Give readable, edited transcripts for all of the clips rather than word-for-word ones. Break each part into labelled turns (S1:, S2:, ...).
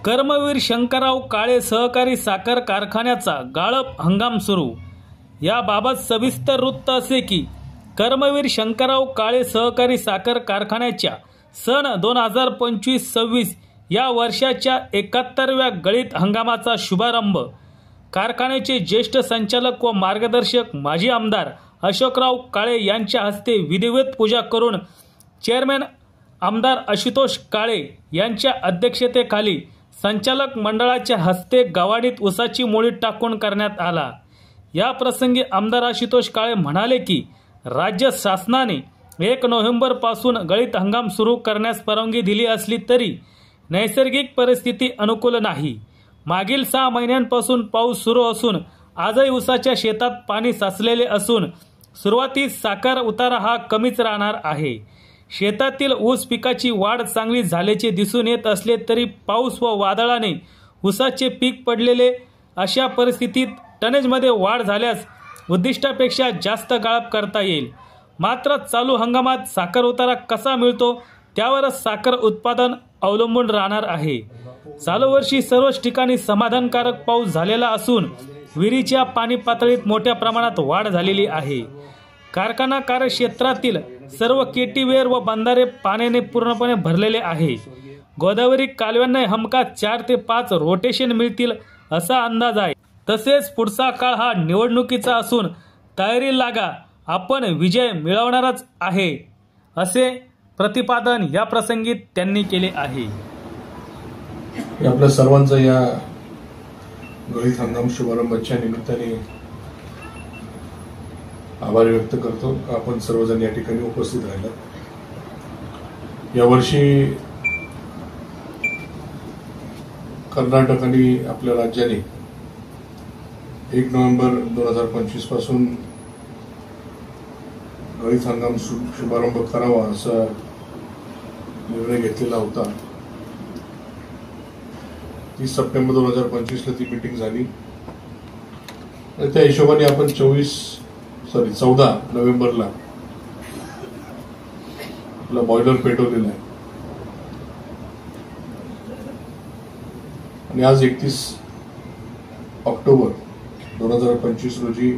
S1: कर्मवीर शंकरराव काळे सहकारी साखर कारखान्याचा गाळप हंगाम सुरू। याबाबत सविस्तर वृत्त असे की कर्मवीर शंकरराव काळे सहकारी साखर कारखान्याच्या सन 2025-26 या वर्षाच्या 71व्या गळीत हंगामाचा शुभारंभ कारखान्याचे ज्येष्ठ संचालक व मार्गदर्शक माजी आमदार अशोकराव काळे यांच्या हस्ते विधिवत पूजा करून चेअरमॅन आमदार आशुतोष काळे यांच्या अध्यक्षतेखाली संचालक मंडळाच्या हस्ते गावाडीत ऊसाची मोळी टाकून करण्यात आला। या प्रसंगी आमदार आशुतोष काळे म्हणाले की राज्य शासनाने 1 नोव्हेंबर पासून गळीत हंगाम सुरू करण्यास परवानगी दिली असली तरी नैसर्गिक परिस्थिती अनुकूल नाही। मागील 6 महिन्यांपासून पाऊस सुरू असून आजही ऊसाच्या शेतात पाणी साचलेले असून सुरुवातीस साखर उतारा हा कमीच राहणार आहे। शेतातील ऊस पिकाची वाढ चांगली झाल्याचे दिसून येत असले तरी पाऊस व वादळाने ऊसाचे पीक पडलेले अशा परिस्थितीत टनेजमध्ये वाढ झाल्यास उद्दिष्टापेक्षा जास्त गाळप करता येईल। मात्र चालू हंगामात साखर उतारा कसा मिळतो त्यावरच साखर उत्पादन अवलंबून राहणार आहे। चालू वर्षी सर्वच ठिकाणी समाधानकारक पाऊस झालेला असून विहिरीच्या पाणी पातळीत मोठ्या प्रमाणात वाढ झालेली आहे। कारखाना कार्यक्षेत्रातील सर्व केटीवेर व बंधारे पाण्याने पूर्णपणे भरलेले आहे। गोदावरी कालव्यांना हमखास 4 ते 5 रोटेशन मिळतील असा अंदाज आहे। तसेच पुढचा काळ हा निवडणुकीचा असून तयारी लागा, आपण विजय मिळवणारच आहे असे प्रतिपादन या प्रसंगी त्यांनी केले आहे।
S2: आपल्या सर्वांचा या गळीत हंगाम शुभारंभाच्या निमित्ताने आभार व्यक्त करतो। आपण सर्वजण या ठिकाणी उपस्थित राहिलात। यावर्षी कर्नाटक आणि आपल्या राज्याने 1 नोव्हेंबर 2025 पासून गळीत हंगाम शुभारंभ करावा असा निर्णय घेतलेला होता। 30 सप्टेंबर 2025 ला ती मीटिंग झाली। त्या हिशोबाने आपण 14 नोव्हेंबरला आपला बॉयलर पेटवलेला आहे आणि आज 31 ऑक्टोबर 2025 रोजी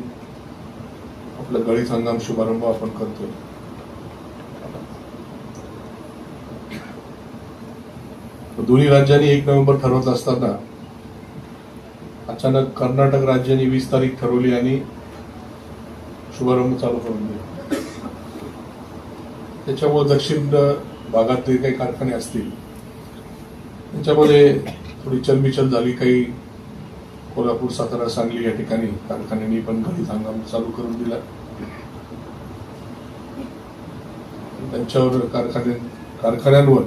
S2: आपला गळीत हंगाम शुभारंभ आपण करतोय। दोन्ही राज्यांनी 1 नोव्हेंबर ठरवत असताना अचानक कर्नाटक राज्याने 20 तारीख ठरवली आणि शुभारंभ चालू करून दिला। त्याच्यामुळे दक्षिण भागातले काही कारखाने असतील त्याच्यामध्ये थोडी चलबिचल झाली। काही कोल्हापूर, सातारा, सांगली या ठिकाणी कारखान्यांनी पण गळीत हंगाम चालू करून दिला। त्यांच्यावर कारखान्यांवर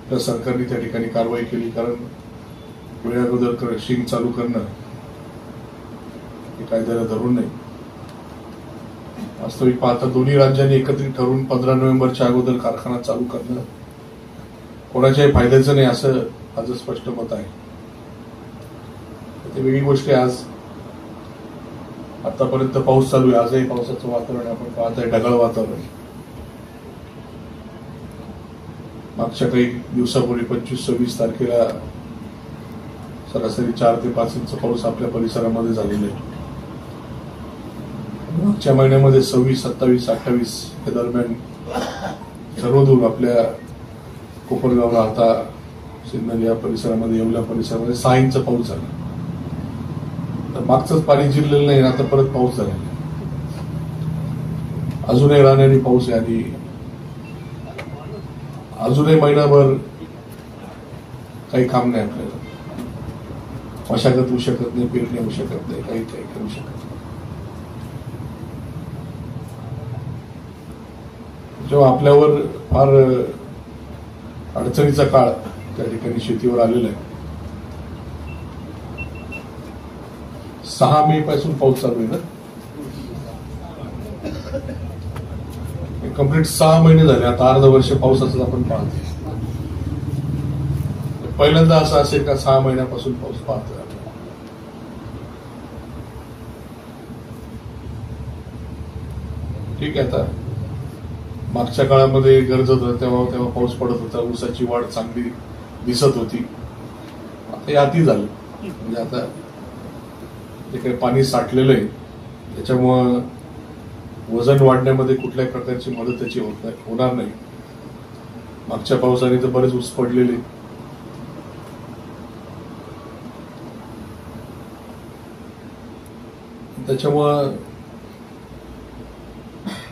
S2: त्या सरकारने त्या ठिकाणी कारवाई केली, कारण वेळ अगोदर क्रशिंग चालू करणं हे कायद्याला धरून नाही। वास्तविक पाहता दोन्ही राज्यांनी एकत्रित ठरवून 15 नोव्हेंबरच्या अगोदर कारखाना चालू करणं कोणाच्याही फायद्याचं नाही असं आज स्पष्ट मत आहे। ते वेगळी गोष्ट आहे। आज आतापर्यंत पाऊस चालू आहे, आजही पावसाचं वातावरण आपण पाहताय, ढगाळ वातावरण। मागच्या काही दिवसापूर्वी 25-26 तारखेला सरासरी 4 ते 5 इंच पाऊस आपल्या परिसरामध्ये झालेला आहे। मागच्या महिन्यामध्ये 26, 27, 28 या दरम्यान सर्वदूर आपल्या कोपरगावला, आता सिन्नर या परिसरामध्ये, येवला परिसरामध्ये 6 इंच पाऊस झाला। तर मागचंच पाणी जिरलेलं नाही, आता परत पाऊस झालेला आहे। अजूनही राहण्याने पाऊस आहे आणि अजूनही महिनाभर काही काम नाही आपल्याला। मशागत होऊ शकत नाही, पेरणी होऊ शकत नाही, काही करू शकत नाही। जेव्हा आपल्यावर फार अडचणीचा काळ त्या ठिकाणी शेतीवर आलेला आहे। 6 मे पासून पाऊस चालू आहे ना, कंप्लीट 6 महिने झाले। आता अर्ध वर्ष पावसाचं आपण पाहतो। पहिल्यांदा असं असेल का 6 महिन्यापासून पाऊस पाहतोय आपण. ठीक आहे, आता मागच्या काळामध्ये गरज होतं तेव्हा पाऊस पडत होता, ऊसाची वाढ चांगली दिसत होती. आता हे अति झालं. म्हणजे आता जे काही पाणी साठलेलं आहे त्याच्यामुळं वजन वाढण्यामध्ये कुठल्याही प्रकारची मदत त्याची होणार नाही. मागच्या पावसाने तर बरेच ऊस पडलेले. त्याच्यामुळं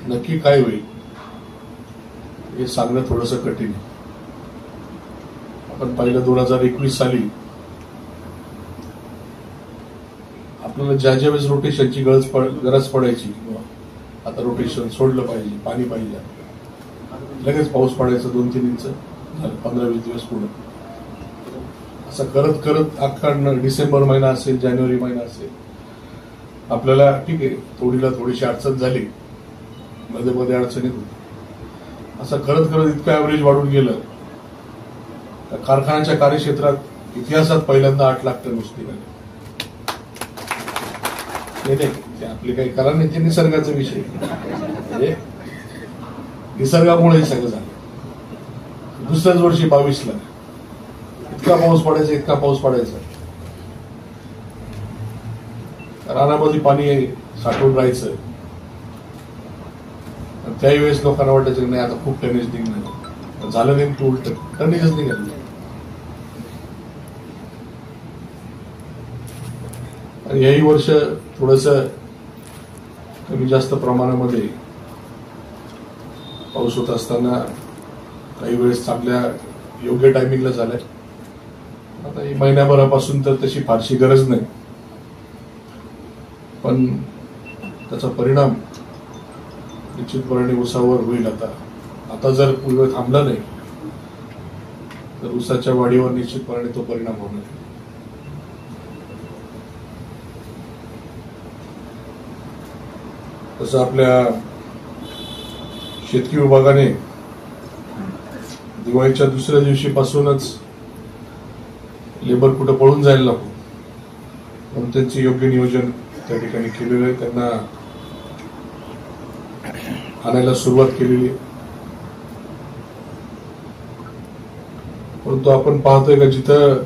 S2: नक्की काय होईल हे सांगणं थोडंसं कठीण आहे. आपण पाहिलं 2021 साली आपल्याला ज्या वेळेस रोटेशनची गरज पडायची, आता रोटेशन सोडलं पाहिजे, पाणी पाहिजे, लगेच पाऊस पडायचा 2-3 इंच, 15-20 दिवस पुढे. असं करत करत अख्खा डिसेंबर महिना असेल, जानेवारी महिना असेल, आपल्याला ठीक आहे थोडीशी अडचण झाली, मध्ये मध्ये अडचणीत होती. असं करत करत इतकं ऍव्हरेज वाढून गेलं तर कारखान्याच्या कार्यक्षेत्रात इतिहासात पहिल्यांदा 8 लाख टन ऊस निघाले. ते आपले काही करा नाही, ते निसर्गाचा विषय. म्हणजे निसर्गामुळे हे सगळं झालं. दुसऱ्याच वर्षी 22 ला इतका पाऊस पडायचा, रानामध्ये पाणी साठवून राहायचं. त्याही वेळेस लोकांना वाटायचं नाही आता खूप टनेज निघणार. झालं नेमकं उलट, टनेजच निघालं. आणि याही वर्ष थोडस कमी जास्त प्रमाणामध्ये पाऊस होत असताना काही वेळेस चांगल्या योग्य टायमिंगला झालाय. आता ही महिन्याभरापासून तर तशी फारशी गरज नाही, पण त्याचा परिणाम निश्चितपणे ऊसावर होईल. आता जर पूर्व थांबला नाही तर ऊसाच्या वाढीवर निश्चितपणे तो परिणाम होणार. तसं आपल्या शेतकी विभागाने दिवाळीच्या दुसऱ्या दिवशीपासूनच लेबर कुठं पळून जायला नको म्हणून त्यांचे योग्य नियोजन त्या ठिकाणी केलेलं आहे. त्यांना आणायला सुरुवात केलेली आहे. परंतु आपण पाहतोय का जिथं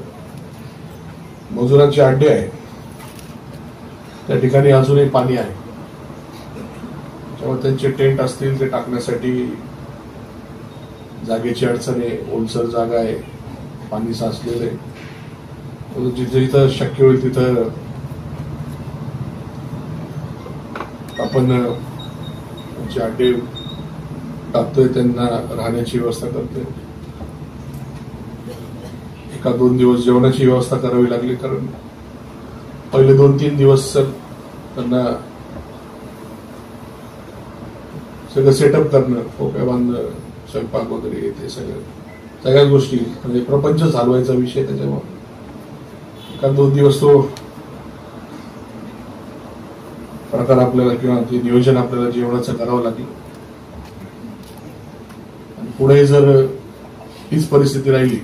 S2: मजुरांचे अड्डे आहेत त्या ठिकाणी अजूनही पाणी आहे. त्यामुळे त्यांचे टेंट असतील ते टाकण्यासाठी जागेची अडचण आहे, ओलसर जागा आहे, पाणी साचलेलं आहे. जिथे जिथं शक्य होईल तिथं आपण त्यांचे अड्डे टाकतोय, त्यांना राहण्याची व्यवस्था करतोय. 1-2 दिवस जेवणाची व्यवस्था करावी लागली, कारण पहिले 2-3 दिवस त्यांना सगळं सेटअप करणं, खोक्या बांधणं, स्वयंपाक वगैरे ते सगळ्याच गोष्टी म्हणजे प्रपंच चालवायचा विषय. त्याच्यामुळे 1-2 दिवस तो प्रकार आपल्याला किंवा ते नियोजन आपल्याला जेवणाचं करावं लागेल. आणि पुढे जर हीच परिस्थिती राहिली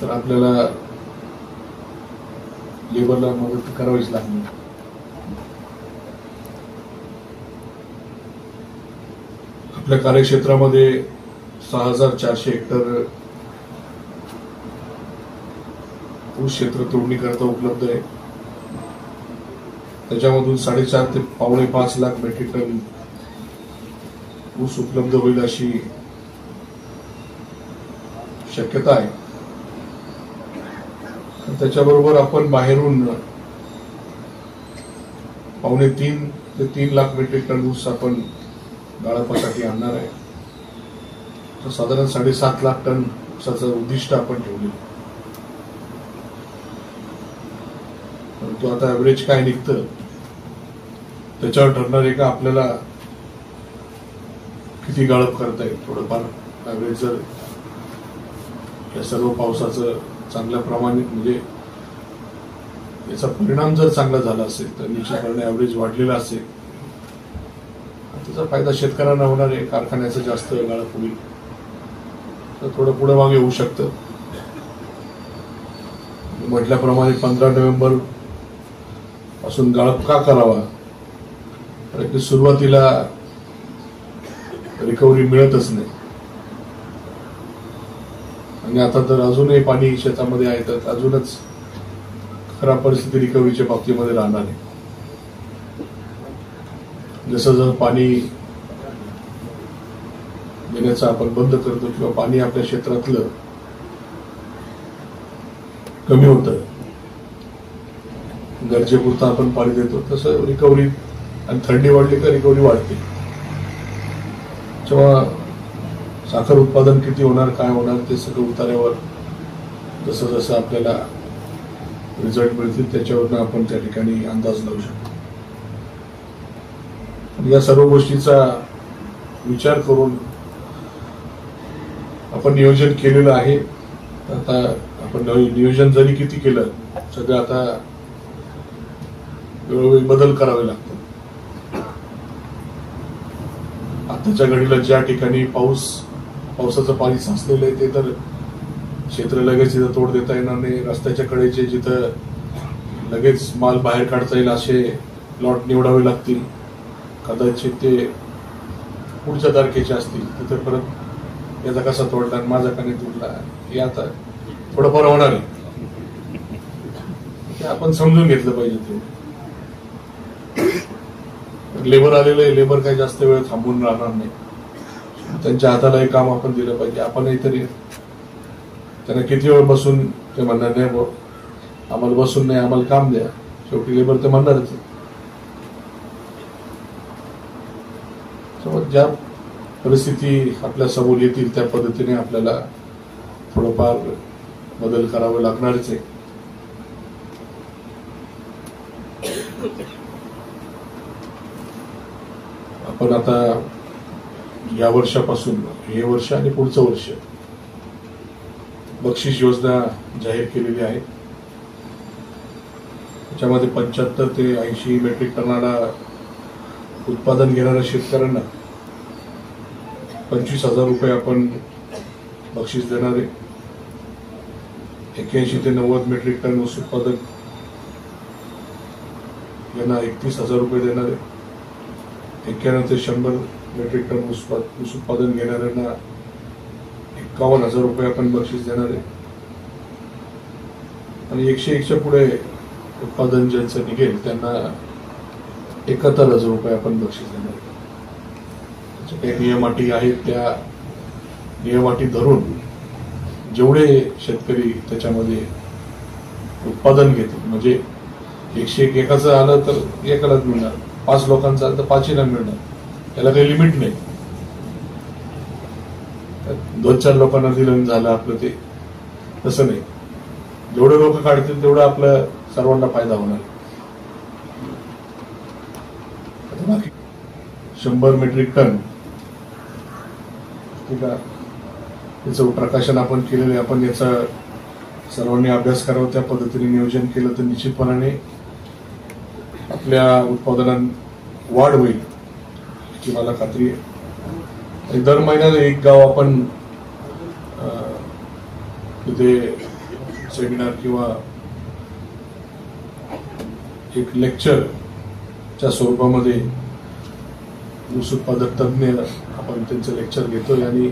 S2: तर आपल्याला लेबरला मदत करावीच लागणार. आपल्या कार्यक्षेत्रामध्ये 6400 हेक्टर ऊस क्षेत्र तोडणी करता उपलब्ध आहे. त्याच्यामधून 4.5 ते 4.5 लाख मेट्रिक टन ऊस उपलब्ध होईल अशी शक्यता आहे. त्याच्याबरोबर आपण बाहेरून 2.5 ते 3 लाख मेट्रिक टन ऊस आपण गाळपासाठी आणणार आहे. तर साधारण 7.5 लाख टन ऊसाचं उद्दिष्ट आपण ठेवले. परंतु आता ऍव्हरेज काय निघतं त्याच्यावर ठरणार आहे का आपल्याला किती गाळप करता येईल. थोडंफार ऍव्हरेज जर या सर्व पावसाचं चांगल्या प्रमाणात म्हणजे याचा परिणाम जर चांगला झाला असेल तर निश्चितपणे ऍव्हरेज वाढलेला असेल, त्याचा फायदा शेतकऱ्यांना होणार आहे, कारखान्याचं जास्त गाळप होईल. तर थोडं पुढे मागे होऊ शकतं. म्हटल्याप्रमाणे 15 नोव्हेंबर पासून गाळप का करावा, कारण की सुरुवातीला रिकव्हरी मिळतच नाही आणि आता तर अजूनही पाणी शेतामध्ये आहे तर अजूनच खराब परिस्थिती रिकव्हरीच्या बाबतीमध्ये राहणार आहे. जसं जर पाणी देण्याचं आपण बंद करतो किंवा पाणी आपल्या क्षेत्रातलं कमी होतं, गरजेपुरतं आपण पाणी देतो, तसं रिकव्हरी आणि थंडी वाढली का रिकव्हरी वाढते. तेव्हा साखर उत्पादन किती होणार, काय होणार ते सगळं उतार्यावर जसं जसं आपल्याला रिझल्ट मिळतील त्याच्यावरनं आपण त्या ठिकाणी अंदाज लावू शकतो. या सर्व गोष्टीचा विचार करून आपण नियोजन केलेलं आहे. आता आपण नियोजन जरी किती केलं, सगळं आता वेळोवेळी बदल करावे लागतात. आताच्या घडीला ज्या ठिकाणी पावसाचं पाणी साचलेलं आहे ते तर क्षेत्र लगेच तिथं तोड देता येणार नाही. रस्त्याच्या कडेचे जिथं लगेच माल बाहेर काढता येईल असे प्लॉट निवडावे लागतील. कदाचित ते पुढच्या तारखेचे असतील, तिथे परत याचा कसा तोडला माझा का नाही तोडला हे आता थोडंफार होणार आहे. ते आपण समजून घेतलं पाहिजे. ते लेबर आलेलं आहे, लेबर काही जास्त वेळ थांबून राहणार नाही. त्यांच्या हाताला हे काम आपण दिलं पाहिजे. आपणही तरी त्यांना किती वेळ बसून ते म्हणणार नाही आम्हाला बसून नाही, आम्हाला काम द्या. शेवटी लेबर ते म्हणणारच. ज्या परिस्थिती आपल्या समोर येतील त्या पद्धतीने आपल्याला थोडंफार बदल करावे लागणारच आहे. आपण आता या वर्षापासून हे वर्ष आणि पुढचं वर्ष बक्षीस योजना जाहीर केलेली आहे. त्याच्यामध्ये 75 ते 80 मेट्रिक टनाला उत्पादन घेणाऱ्या शेतकऱ्यांना 25,000 रुपये आपण बक्षीस देणार आहे. 81 ते 90 मेट्रिक टन ऊस उत्पादक यांना 31,000 रुपये देणार आहे. 91 ते 100 मेट्रिक टन ऊस उत्पादन घेणाऱ्यांना 51,000 रुपये आपण बक्षीस देणार आहे. आणि 101च्या पुढे उत्पादन ज्यांचं निघेल त्यांना 71,000 रुपये आपण बक्षीस देणार आहे. त्याच्या काही नियम अटी आहेत, त्या नियम अटी धरून जेवढे शेतकरी त्याच्यामध्ये उत्पादन घेतील, म्हणजे 101 एकाचं आलं तर एकालाच मिळणार, 5 लोकांचं आलं तर 5ला मिळणार. त्याला काही लिमिट नाही. 2-4 लोकांना दिलं झालं आपलं, ते तसं नाही. जेवढे लोक काढतील तेवढं आपलं सर्वांना फायदा होणार. 100 मेट्रिक टन ठीक आहे, याचं प्रकाशन आपण केलेलं आहे. आपण याचा सर्वांनी अभ्यास करावा, त्या पद्धतीने नियोजन केलं तर निश्चितपणाने आपल्या उत्पादनात वाढ होईल याची मला खात्री आहे. दर महिन्याला एक गाव आपण तिथे सेमिनार किंवा एक लेक्चरच्या स्वरूपामध्ये ऊस उत्पादक तज्ञ आपण त्यांचं लेक्चर घेतोय आणि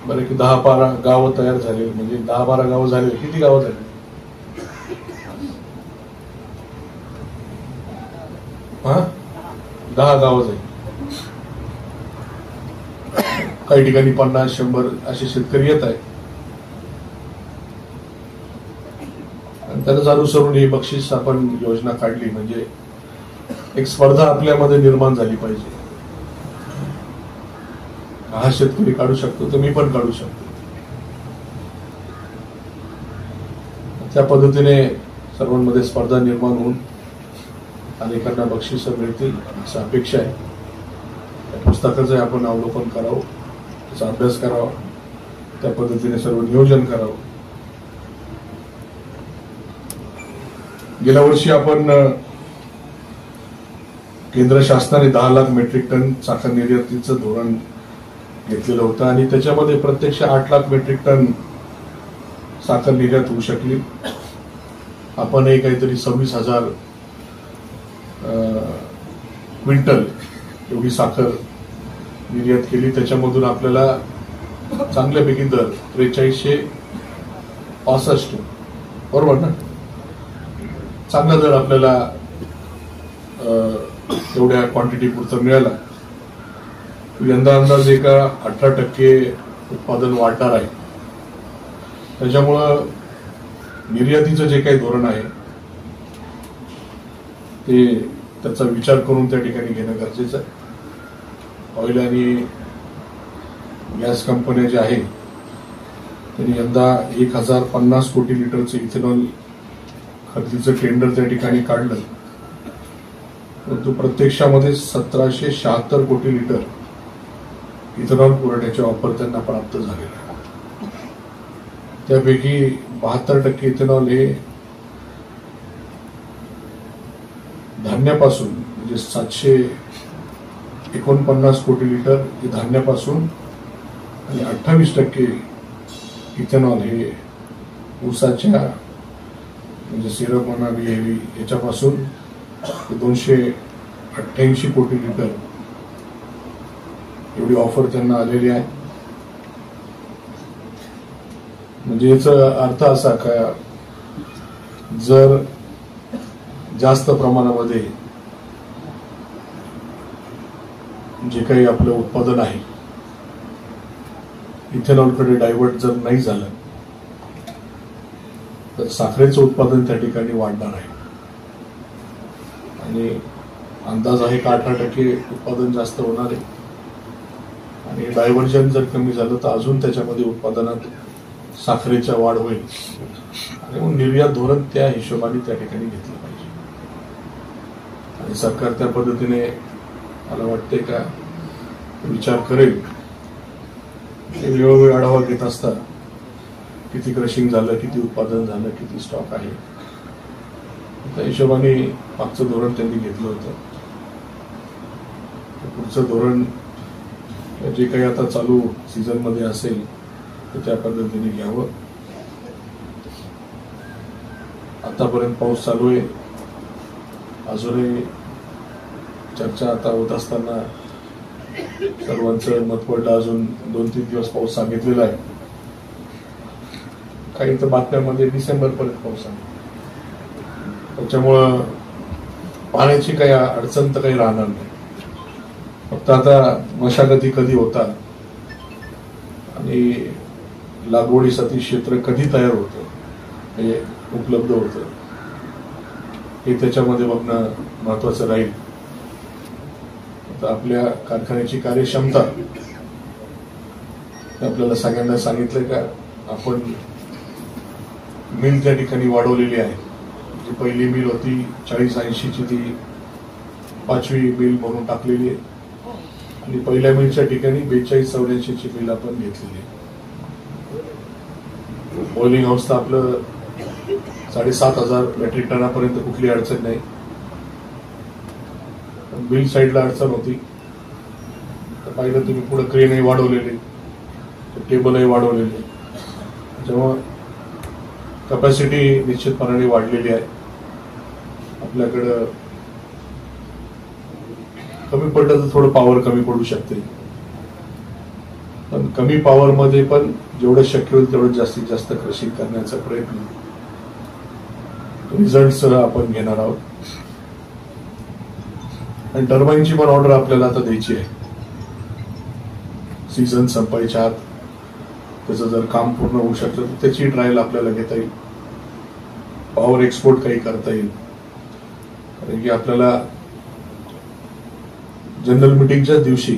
S2: बरं की 10-12 गावं तयार झाले. म्हणजे 10-12 गावं झाले. किती गावं झाली? हा, 10 गावं झाली. काही ठिकाणी 50-100 असे शेतकरी येत आहेत. आणि त्यालाच अनुसरून ही बक्षीस आपण योजना काढली. म्हणजे एक स्पर्धा आपल्यामध्ये निर्माण झाली पाहिजे. हा शेतकरी काढू शकतो तर मी पण काढू शकतो. त्या पद्धतीने सर्वांमध्ये स्पर्धा निर्माण होऊन अनेकांना बक्षीस मिळतील अशी अपेक्षा आहे. त्या पुस्तकाचं आपण अवलोकन करावं, त्याचा अभ्यास करावा, त्या पद्धतीने सर्व नियोजन करावं. गेल्या वर्षी आपण केंद्र शासनाने 10 लाख मेट्रिक टन साखर निर्यातीचं धोरण घेतलेलं होतं आणि त्याच्यामध्ये प्रत्यक्ष 8 लाख मेट्रिक टन साखर निर्यात होऊ शकली. आपणही काहीतरी 26,000 क्विंटल एवढी साखर निर्यात केली. त्याच्यामधून आपल्याला चांगल्यापैकी दर 4365 बरोबर ना, चांगला दर आपल्याला एवढ्या क्वांटिटी पुरता मिळाला. यंदा अंदाजे का 18% उत्पादन वाढणार आहे. त्याच्यामुळं निर्यातीचं जे काही धोरण आहे ते त्याचा विचार करून त्या ठिकाणी घेणं गरजेचं आहे. ऑइल आणि गॅस कंपन्या ज्या आहेत त्यांनी यंदा 1050 कोटी लिटरचं इथेनॉल खरेदीचं टेंडर त्या ठिकाणी काढलं, परंतु प्रत्यक्षामध्ये 1776 कोटी लिटर इथेनॉल पुरवठ्याचे ऑफर त्यांना प्राप्त झालेला आहे. त्यापैकी 72% इथेनॉल हे धान्यापासून म्हणजे 749 कोटी लिटर हे धान्यापासून आणि 28% इथेनॉल हे ऊसाच्या म्हणजे सिरप म्हणा हेवी याच्यापासून 288 कोटी लिटर एवढी ऑफर त्यांना आलेली आहे. म्हणजे याचा अर्थ असा का जर जास्त प्रमाणामध्ये जे काही आपलं उत्पादन आहे इथेनॉलकडे डायव्हर्ट जर नाही झालं तर साखरेचं उत्पादन त्या ठिकाणी वाढणार आहे आणि अंदाज आहे का 18% उत्पादन जास्त होणार आहे आणि डायव्हर्जन जर कमी झालं तर अजून त्याच्यामध्ये उत्पादनात साखरेच्या वाढ होईल आणि मग निर्यात धोरण त्या हिशोबाने त्या ठिकाणी घेतलं पाहिजे. आणि सरकार त्या पद्धतीने मला वाटते का विचार करेल. वेळोवेळी आढावा घेत असता किती क्रशिंग झालं, किती उत्पादन झालं, किती स्टॉक आहे, त्या हिशोबाने मागचं धोरण त्यांनी घेतलं होतं. पुढचं धोरण जे काही आता चालू सीझन मध्ये असेल तर त्या पद्धतीने घ्यावं. आतापर्यंत पाऊस चालू आहे, अजूनही चर्चा आता होत असताना सर्वांचं मत पडलं. अजून 2-3 दिवस पाऊस सांगितलेला आहे. काही तर बातम्यांमध्ये डिसेंबर पर्यंत पाऊस आहे. त्याच्यामुळं पाण्याची काही अडचण तर काही राहणार नाही. फक्त आता मशागती कधी होतात आणि लागवडीसाठी क्षेत्र कधी तयार होतं म्हणजे उपलब्ध होतं हे त्याच्यामध्ये बघणं महत्वाचं राहील. आता आपल्या कारखान्याची कार्यक्षमता आपल्याला सगळ्यांना सांगितलं का आपण मिल त्या ठिकाणी वाढवलेली आहे. जी पहिली मिल होती 40-80ची ती 5वी मिल म्हणून टाकलेली आहे आणि पहिल्या मिलच्या ठिकाणी 42-84ची मिल आपण घेतलेली आहे. बॉइलिंग हाऊस तर आपलं 7,500 मेट्रिक टनापर्यंत कुठली अडचण नाही. बिल साईडला अडचण होती तर पाहिलं तुम्ही पुढे क्रेनही वाढवलेले, टेबलही वाढवलेले, जेव्हा कॅपॅसिटी निश्चितपणाने वाढलेली आहे. आपल्याकडं कमी पडलं तर थोडं पॉवर कमी पडू शकते, पण कमी पॉवर मध्ये पण जेवढं शक्य होईल तेवढं जास्तीत जास्त क्रशिंग करण्याचा प्रयत्न रिझल्टसह आपण घेणार आहोत. आणि टर्बाईनची पण ऑर्डर आपल्याला आता द्यायची आहे. सीझन संपायच्या आत त्याचं जर काम पूर्ण होऊ शकतं तर त्याची ट्रायल आपल्याला घेता येईल. पॉवर एक्सपोर्ट काही करता येईल. कारण की आपल्याला जनरल मीटिंगच्या दिवशी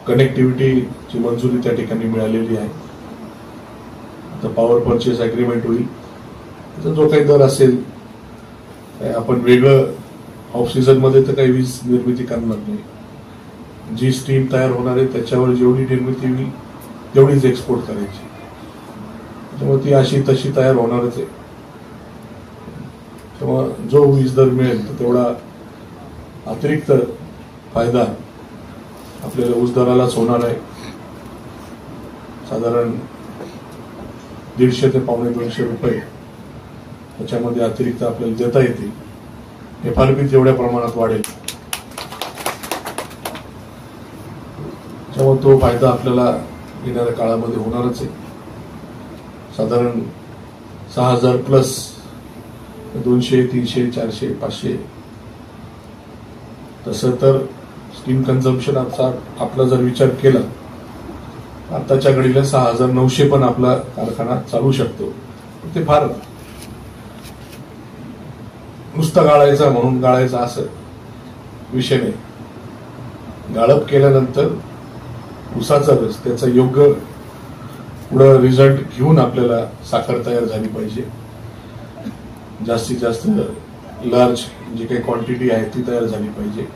S2: कनेक्टिव्हिटीची मंजुरी त्या ठिकाणी मिळालेली आहे. आता पॉवर परचेस अग्रीमेंट होईल. त्याचा जो काही दर असेल आपण वेगळं ऑफ सीझन मध्ये तर काही वीज निर्मिती करणार नाही. जी स्टीम तयार होणार आहे त्याच्यावर जेवढी निर्मिती होईल तेवढीच एक्सपोर्ट करायची. त्यामुळे ती अशी तशी तयार होणारच आहे. तेव्हा जो वीज दर मिळेल तर तेवढा अतिरिक्त फायदा आपल्याला ऊस दरालाच होणार आहे. साधारण 150 ते पावणे 200 रुपये त्याच्यामध्ये अतिरिक्त आपल्याला देता येतील। एफआरपी तेवढ्या प्रमाणात वाढेल, त्यामुळे तो फायदा आपल्याला येणाऱ्या काळामध्ये होणारच आहे। साधारण 6000 प्लस 200, 300, 400, 500 तसं तर स्टीम कन्झम्पशन आपला जर विचार केला आताच्या घडीला 6900 पण आपला कारखाना चालू शकतो। ते फार नुसता गाळायचा म्हणून गाळायचा असं विषय नाही। गाळप केल्यानंतर ऊसाचा रस त्याचा योग्य पुढे रिझल्ट घेऊन आपल्याला साखर तयार झाली पाहिजे। जास्तीत जास्त लार्ज जी काही क्वांटिटी आहे ती तयार झाली पाहिजे।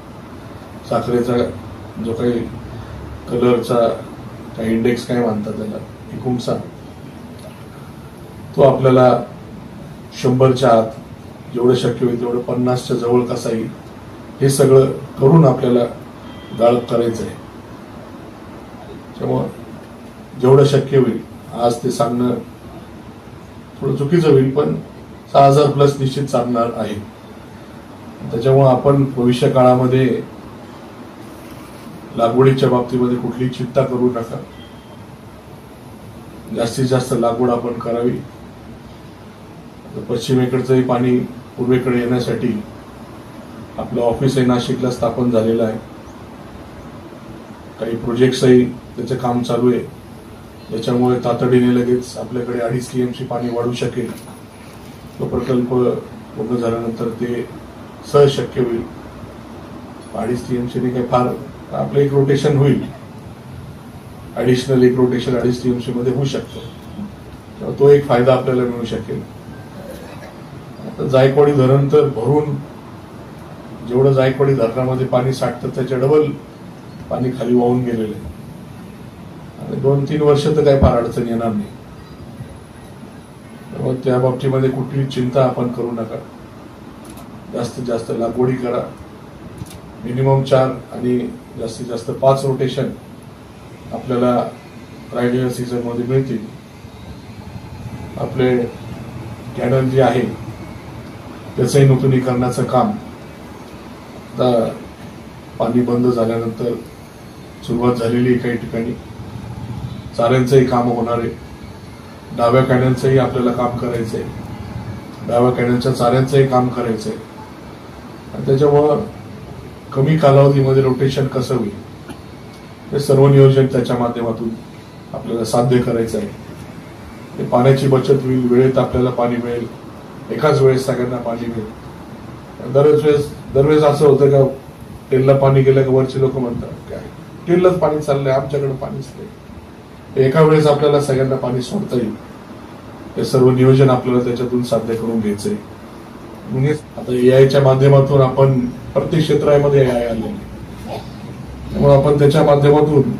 S2: साखरेचा जो काही कलरचा काही इंडेक्स काय म्हणतात त्याला एकूणचा तो आपल्याला 100च्या आत जेवढं शक्य होईल तेवढं 50च्या जवळ कसा येईल हे सगळं करून आपल्याला गाळप करायचं आहे। त्यामुळे जेवढं शक्य होईल, आज ते सांगणं थोडं चुकीचं होईल पण 6000 प्लस निश्चित चालणार आहे। त्याच्यामुळे आपण भविष्य काळामध्ये लागवडीच्या बाबतीमध्ये कुठलीही चिंता करू नका। जास्तीत जास्त लागवड आपण करावी। पश्चिमेकडचंही पाणी पूर्वेकडे येण्यासाठी आपलं ऑफिस आहे नाशिकला स्थापन झालेलं आहे। काही प्रोजेक्ट्सही त्याचं काम चालू आहे, त्याच्यामुळे तातडीने लगेच आपल्याकडे 2.5 TMC पाणी वाढू शकेल। तो प्रकल्प पूर्ण झाल्यानंतर ते सहज शक्य होईल। 2.5 TMC ने काही फार आपलं एक रोटेशन होईल, ऍडिशनल एक रोटेशन 2.5 TMC मध्ये होऊ शकतो, तो एक फायदा आपल्याला मिळू शकेल। आता जायकवाडी धरण तर भरून जेवढं जायकवाडी धरणामध्ये पाणी साठतं त्याच्या डबल पाणी खाली वाहून गेलेलं आहे आणि 2-3 वर्ष तर काही फार अडचण येणार नाही। त्यामुळे त्या बाबतीमध्ये कुठलीही चिंता आपण करू नका। जास्तीत जास्त लागवडी करा, मिनिमम 4 आणि जास्तीत जास्त 5 रोटेशन आपल्याला राहिलेल्या सीझन मध्ये मिळतील। आपले कॅनल जे आहे त्याचंही नूतनीकरणाचं काम आता पाणी बंद झाल्यानंतर सुरुवात झालेली आहे। काही ठिकाणी चाऱ्यांचंही काम होणार आहे। डाव्या कॅनलचंही आपल्याला काम करायचंय, डाव्या कॅनलच्या चाऱ्यांचंही काम करायचंय। आणि त्याच्यामुळं कमी कालावधीमध्ये रोटेशन कसं होईल हे सर्व नियोजन त्याच्या माध्यमातून आपल्याला साध्य करायचं आहे। पाण्याची बचत होईल, वेळेत आपल्याला पाणी मिळेल, एकाच वेळेस सगळ्यांना पाणी मिळेल। दरवेळेस असं होतं का टेलला पाणी गेलं का वरचे लोक म्हणतात काय टेललाच पाणी चाललंय, आमच्याकडे पाणीच नाही। एका वेळेस आपल्याला सगळ्यांना पाणी सोडता येईल, हे सर्व नियोजन आपल्याला त्याच्यातून साध्य करून घ्यायचंय। म्हणजे आता एआयच्या माध्यमातून आपण प्रत्येक क्षेत्रामध्ये एआय आलेले, त्यामुळे आपण त्याच्या माध्यमातून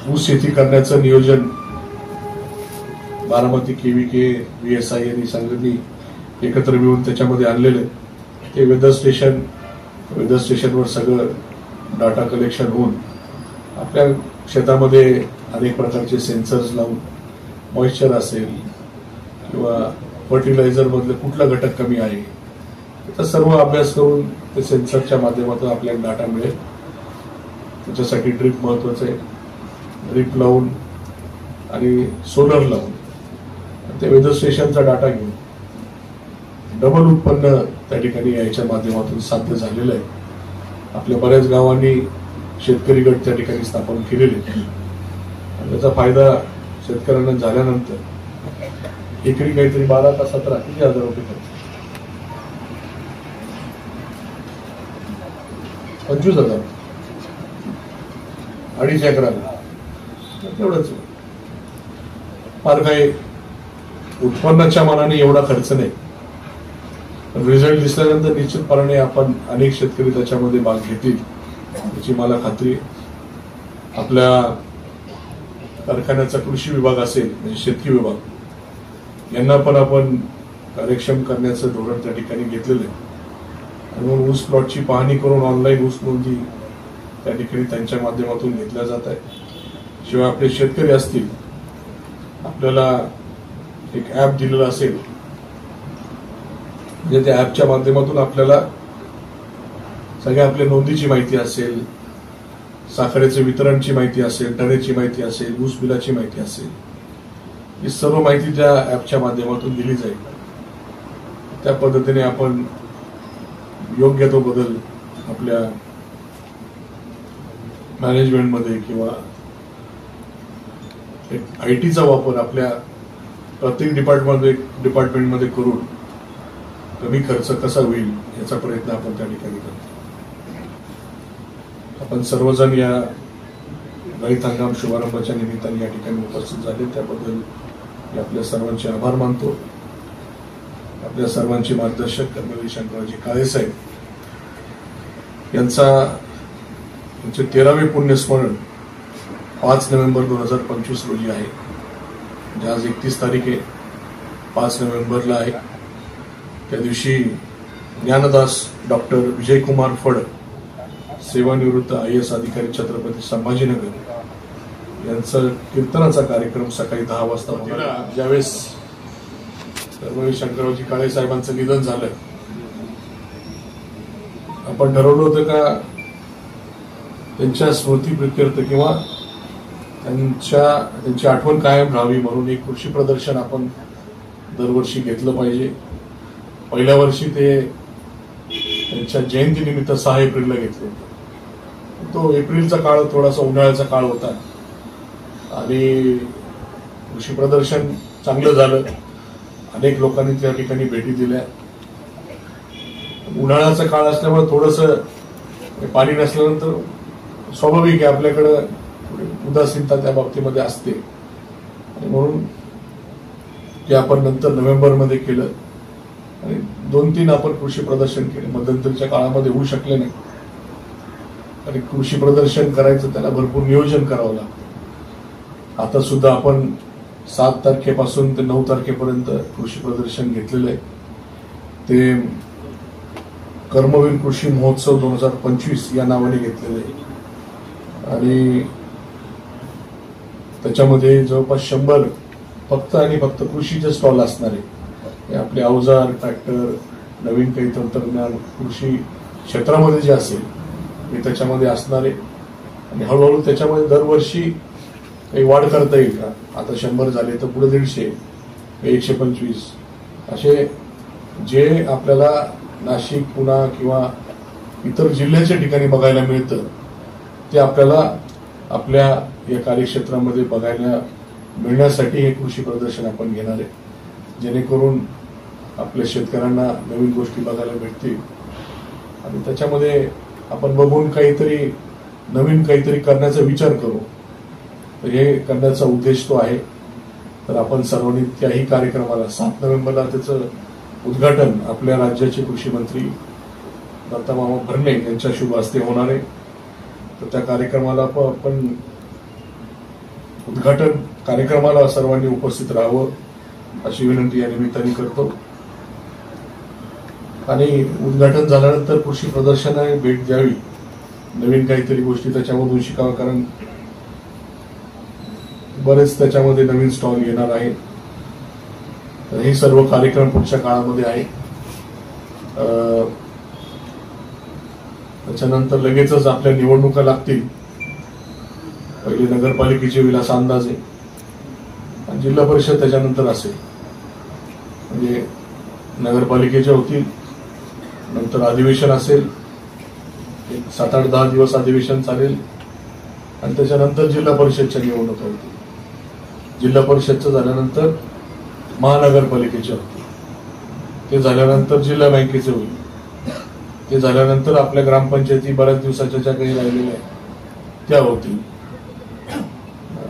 S2: ऊस शेती करण्याचं नियोजन बारामती KVK VSI यांनी संघटनी एकत्र मिळून त्याच्यामध्ये आणलेले। ते वेदर स्टेशनवर सगळं डाटा कलेक्शन होऊन आपल्या शेतामध्ये अनेक प्रकारचे सेन्सर्स लावून मॉइश्चर असेल किंवा फर्टिलायझर मधले कुठला घटक कमी आहे त्याचा सर्व अभ्यास करून ते सेन्सरच्या माध्यमातून आपल्याला डाटा मिळेल। त्याच्यासाठी ड्रिप महत्वाचं आहे, ड्रिप लावून आणि सोलर लावून ते वेदर स्टेशनचा डाटा घेऊन डबल उत्पन्न त्या ठिकाणी याच्या माध्यमातून साध्य झालेलं आहे। आपल्या बऱ्याच गावांनी शेतकरी गट त्या ठिकाणी स्थापन केलेले, त्याचा फायदा शेतकऱ्यांना झाल्यानंतर एकरी काहीतरी 12 का 17 किती हजार रुपये खर्च, 25,000 2.5 एकराला तेवढंच। फार काही उत्पन्नाच्या मानाने एवढा खर्च नाही, रिझल्ट दिसल्यानंतर निश्चितपणे आपण अनेक शेतकरी त्याच्यामध्ये भाग घेतील याची मला खात्री आहे। आपल्या कारखान्याचा कृषी विभाग असेल म्हणजे शेतकी विभाग यांना पण आपण कार्यक्षम करण्याचं धोरण त्या ठिकाणी घेतलेलं आहे। आणि ऊस प्लॉटची पाहणी करून ऑनलाईन ऊस नोंदी त्या ठिकाणी त्यांच्या माध्यमातून घेतल्या जात आहे. शिवाय आपले शेतकरी असतील, आपल्याला एक ऍप दिलेलं असेल, म्हणजे त्या ऍपच्या माध्यमातून आपल्याला सगळ्या आपल्या नोंदीची माहिती असेल, साखरेचे वितरणची माहिती असेल, टनेची माहिती असेल, ऊस बिलाची माहिती असेल, ही सर्व माहिती त्या ऍपच्या माध्यमातून दिली जाईल. त्या पद्धतीने आपण योग्य तो बदल आपल्या मॅनेजमेंटमध्ये किंवा आयटीचा वापर आपल्या प्रत्येक डिपार्टमेंटमध्ये करून कमी खर्च कसा होईल याचा प्रयत्न आपण त्या ठिकाणी करतो. आपण सर्वजण या रयत हंगाम शुभारंभाच्या निमित्ताने या ठिकाणी उपस्थित झाले, त्याबद्दल मी आपल्या सर्वांचे आभार मानतो. आपल्या सर्वांचे मार्गदर्शक कर्मवीर शंकररावजी काळे साहेब यांचे 13वे पुण्यस्मरण 5 नोव्हेंबर 2025 रोजी आहे. म्हणजे आज 31 तारीख आहे, 5 नोव्हेंबरला आहे. त्या दिवशी ज्ञानदास डॉक्टर विजयकुमार फड, सेवानिवृत्त IAS अधिकारी, छत्रपती संभाजीनगर यांचा कीर्तनाचा कार्यक्रम सकाळी 10 वाजता होता. ज्यावेळेस कर्मवीर शंकररावजी काळे साहेबांचं निधन झालं, आपण ठरवलं होतं का त्यांच्या स्मृतीप्रित्यर्थ किंवा त्यांची आठवण कायम राहावी म्हणून एक कृषी प्रदर्शन आपण दरवर्षी घेतलं पाहिजे. पहिल्या वर्षी ते त्यांच्या जयंतीनिमित्त 6 एप्रिलला घेतलं होतं. तो एप्रिलचा काळ थोडासा उन्हाळ्याचा काळ होता आणि कृषी प्रदर्शन चांगलं झालं. अनेक लोकांनी त्या ठिकाणी भेटी दिल्या. उन्हाळ्याचा काळ असल्यामुळे थोडंसं पाणी नसल्यानंतर स्वाभाविक आहे आपल्याकडं उदासीनता त्या बाबतीमध्ये असते आणि म्हणून ते आपण नंतर नोव्हेंबरमध्ये केलं आणि 2-3 आपण कृषी प्रदर्शन केले. मध्यंतरीच्या काळामध्ये होऊ शकले नाही आणि कृषी प्रदर्शन करायचं त्याला भरपूर नियोजन करावं लागतं. आता सुद्धा आपण 7 तारखेपासून ते 9 तारखेपर्यंत कृषी प्रदर्शन घेतलेलं आहे. ते कर्मवीर कृषी महोत्सव 2025 या नावाने घेतलेलं आहे आणि त्याच्यामध्ये जवळपास 100 फक्त आणि फक्त कृषीचे स्टॉल असणार आहे. आपले अवजार, ट्रॅक्टर, नवीन काही तंत्रज्ञान कृषी क्षेत्रामध्ये जे असेल हे त्याच्यामध्ये असणार आहे आणि हळूहळू त्याच्यामध्ये दरवर्षी काही वाढ करता येईल का. आता 100 झाले तर पुढे 150, 125 असे जे आपल्याला नाशिक, पुणा किंवा इतर जिल्ह्याच्या ठिकाणी बघायला मिळतं ते आपल्याला आपल्या या कार्यक्षेत्रामध्ये बघायला मिळण्यासाठी हे कृषी प्रदर्शन आपण घेणार आहे, जेणेकरून आपल्या शेतकऱ्यांना नवीन गोष्टी बघायला मिळतील आणि त्याच्यामध्ये आपण बघून नवीन काहीतरी करण्याचा विचार करू. तर हे करण्याचा उद्देश तो आहे. तर आपण सर्वांनी त्याही कार्यक्रमाला 7 नोव्हेंबरला त्याचं उद्घाटन आपल्या राज्याचे कृषी मंत्री दत्तामामा भरणे यांच्या शुभ हस्ते होणार आहे. तर त्या कार्यक्रमाला आपण उद्घाटन कार्यक्रमाला सर्वांनी उपस्थित राहावं अशी विनंती या निमित्ताने करतो आणि उद्घाटन झाल्यानंतर कृषी प्रदर्शनाला भेट द्यावी, नवीन काहीतरी गोष्टी त्याच्यामधून शिकावं, कारण बरेच त्याच्यामध्ये नवीन स्टॉल येणार आहेत. हे सर्व कार्यक्रम पुढच्या काळामध्ये आहे. त्याच्यानंतर लगेचच आपल्या निवडणुका लागतील. पहिले नगरपालिकेची होईल असा अंदाज आहे आणि जिल्हा परिषद त्याच्यानंतर असेल. म्हणजे नगरपालिकेच्या होतील, नंतर अधिवेशन असेल, 7-8-10 दिवस अधिवेशन चालेल आणि त्याच्यानंतर जिल्हा परिषदच्या निवडणुका होतील. जिल्हा परिषदचं झाल्यानंतर महानगरपालिकेचे होतील, ते झाल्यानंतर जिल्हा बँकेचे होईल, ते झाल्यानंतर आपल्या ग्रामपंचायती बऱ्याच दिवसाच्या ज्या काही राहिलेल्या आहेत त्या होतील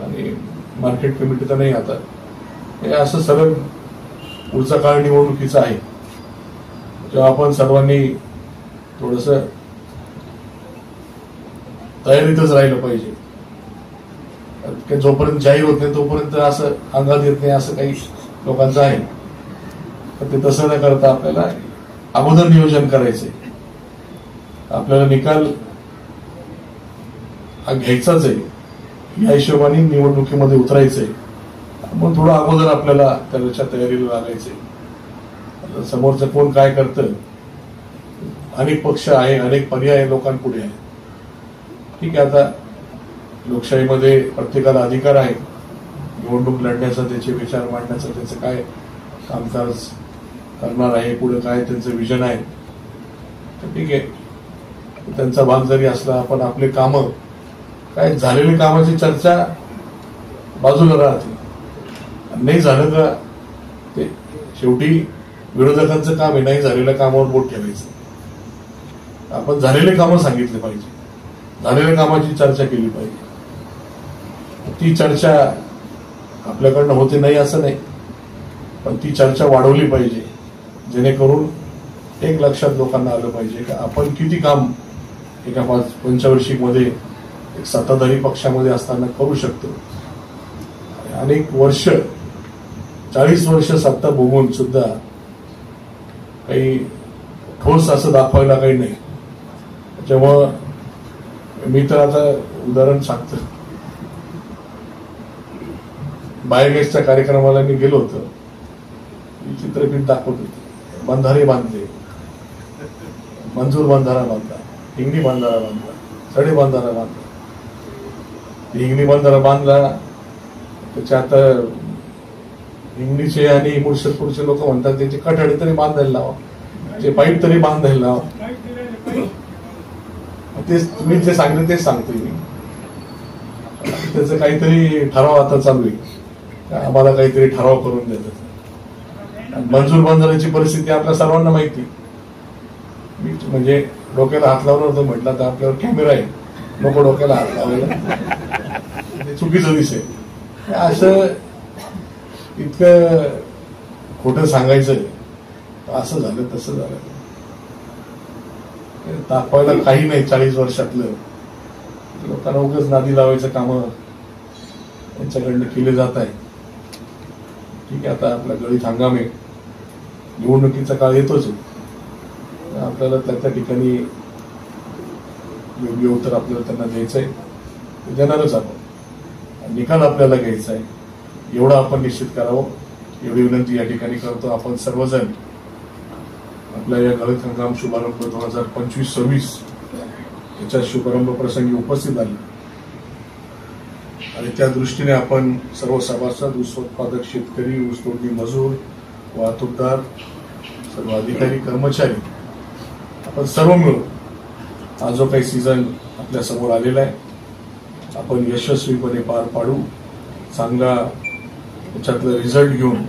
S2: आणि मार्केट कमिटी तर नाही. आता हे असं सगळं पुढचा काळ निवडणुकीचा आहे, तेव्हा आपण सर्वांनी थोडस तयारीतच राहिलं पाहिजे. जोपर्यंत जाहीर होत नाही तोपर्यंत असं अंगात येत नाही असं काही लोकांचं आहे. तर ते तसं न करता आपल्याला अगोदर नियोजन करायचंय. आपल्याला निकाल हा घ्यायचाच आहे, या हिशोबाने निवडणुकीमध्ये उतरायचंय. मग थोडं अगोदर आपल्याला त्याच्या तयारीला लागायचंय. समोरचं कोण काय करतं, अनेक पक्ष आहे, अनेक पर्याय लोकांपुढे आहे. ठीक आहे, आता लोकशाहीमध्ये प्रत्येकाला अधिकार आहे निवडणूक लढण्याचा, त्याचे विचार मांडण्याचा, त्याचं काय कामकाज करणार आहे, पुढे काय त्यांचं विजन आहे. तर ठीक आहे, त्यांचा भाग जरी असला, आपण आपले कामं काय झालेली कामाची चर्चा बाजूला राहते. नाही झालं का ते शेवटी विरोधकांचं काम आहे, नाही झालेल्या कामावर बोट ठेवायचं. आपण झालेले कामं सांगितले पाहिजे, झालेल्या कामाची चर्चा केली पाहिजे. ती चर्चा आपल्याकडनं होते नाही असं नाही, पण ती चर्चा वाढवली पाहिजे, जेणेकरून एक लक्षात लोकांना आलं पाहिजे की आपण किती काम एका पंचवार्षिकमध्ये एक सत्ताधारी पक्षामध्ये असताना करू शकतो. अनेक वर्ष 40 वर्ष सत्ता भोगून सुद्धा काही ठोस असं दाखवायला काही नाही. त्याच्यामुळं मी तर आता उदाहरण सांगतो. बायोगॅसच्या कार्यक्रमाला मी गेलो होतो, चित्रपट दाखवत होते. बंधारे बांधले, मंजूर बंधारा बांधला, हिंगणी बंधारा बांधला, सडे बंधारा बांधला. हिंगणी बंधारा बांधला, त्याच्यात हिंगणीचे आणि मुर्शदपूरचे लोक म्हणतात त्याचे कठाडे तरी बांधायला लावा, ते पाईप तरी बांधायला लावा. तेच तुम्ही जे सांगते तेच सांगतोय मी. त्याचं काहीतरी ठराव आता चालू आहे, आम्हाला काहीतरी ठराव करून देतात. मंजूर बंधाऱ्याची परिस्थिती आपल्या सर्वांना माहिती. मी म्हणजे डोक्याला हात लावलं होतं, म्हटलं तर आपल्यावर कॅमेरा आहे, नको डोक्याला हात लावायला, चुकीचं दिसेल. असं इतकं खोटं सांगायचं, असं झालं तसं झालं, दाखवायला काही नाही. 40 वर्षातलं लोकांना उगाच नादी लावायचं काम त्यांच्याकडनं केले जात आहे. ठीक आहे, आता आपला गळीत हंगाम आहे, निवडणुकीचा काळ येतोच आहे. आपल्याला त्या ठिकाणी योग्य उत्तर आपल्याला त्यांना द्यायचंय, देणारच आपण. निकाल आपल्याला घ्यायचा आहे, एवढं आपण निश्चित करावं, एवढी विनंती या ठिकाणी करतो. आपण सर्वजण आपल्या या गळीत हंगाम शुभारंभ 2025-26 याच्या शुभारंभ प्रसंगी उपस्थित झाले आणि त्या दृष्टीने आपण सर्व सभासद, ऊस उत्पादक शेतकरी, ऊसतोडणी मजूर, वाहतूकदार, सर्व अधिकारी, कर्मचारी, आपण सर्व मिळून हा जो काही सीझन आपल्या समोर आलेला आहे, आपण यशस्वीपणे पार पाडू. चांगला त्याच्यातलं रिझल्ट घेऊन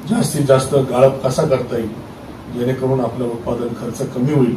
S2: जास्तीत जास्त गाळप कसा करता येईल, जेणेकरून आपलं उत्पादन खर्च कमी होईल.